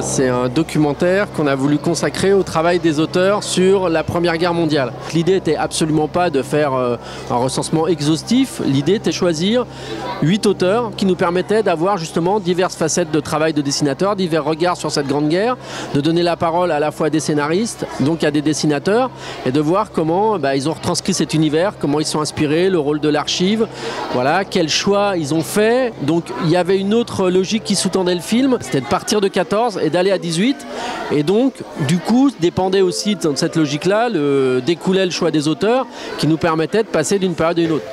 C'est un documentaire qu'on a voulu consacrer au travail des auteurs sur la Première Guerre mondiale. L'idée n'était absolument pas de faire un recensement exhaustif, l'idée était de choisir 8 auteurs qui nous permettaient d'avoir justement diverses facettes de travail de dessinateurs, divers regards sur cette grande guerre, de donner la parole à la fois à des scénaristes, donc à des dessinateurs, et de voir comment ils ont retranscrit cet univers, comment ils sont inspirés, le rôle de l'archive, voilà, quels choix ils ont fait. Donc il y avait une autre logique qui sous-tendait le film, c'était de partir de 14 et d'aller à 18. Et donc, du coup, dépendait aussi de cette logique-là, découlait le choix des auteurs qui nous permettait de passer d'une période à une autre.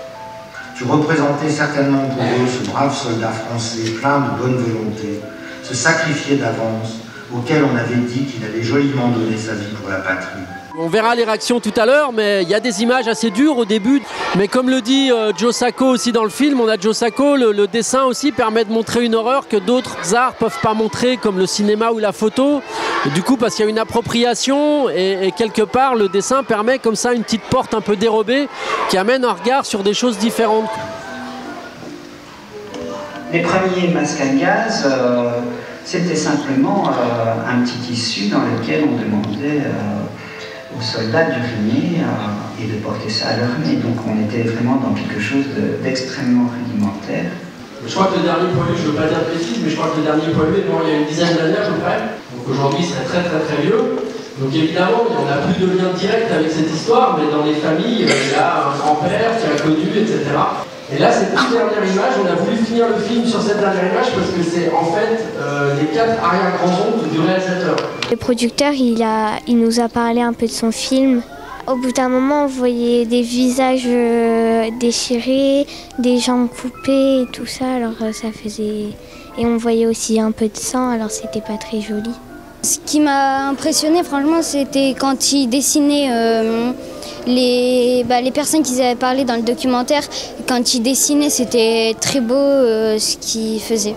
Je représentais certainement pour eux ce brave soldat français plein de bonne volonté, ce sacrifié d'avance, auquel on avait dit qu'il allait joliment donner sa vie pour la patrie. On verra les réactions tout à l'heure, mais il y a des images assez dures au début. Mais comme le dit Joe Sacco aussi dans le film, on a Joe Sacco, le dessin aussi permet de montrer une horreur que d'autres arts peuvent pas montrer, comme le cinéma ou la photo. Et du coup, parce qu'il y a une appropriation, et quelque part, le dessin permet comme ça une petite porte un peu dérobée qui amène un regard sur des choses différentes. Les premiers masques à gaz, c'était simplement un petit tissu dans lequel on demandait aux soldats d'uriner et de porter ça à leur nez. Donc on était vraiment dans quelque chose d'extrêmement rudimentaire. Je crois que le dernier poilu, je ne veux pas dire de bêtises, mais je crois que le dernier poilu est mort il y a une dizaine d'années à peu près. Donc aujourd'hui il serait très vieux. Donc évidemment, on n'a plus de lien direct avec cette histoire, mais dans les familles, il y a un grand-père qui a connu, etc. Et là, cette toute dernière image, on a voulu finir le film sur cette dernière image parce que c'est en fait les 4 arrière-grands-oncles du réalisateur. Le producteur, il nous a parlé un peu de son film. Au bout d'un moment, on voyait des visages déchirés, des jambes coupées et tout ça, alors ça faisait... Et on voyait aussi un peu de sang, alors c'était pas très joli. Ce qui m'a impressionné, franchement, c'était quand il dessinait les personnes qu'ils avaient parlé dans le documentaire. Quand il dessinait, c'était très beau ce qu'il faisait.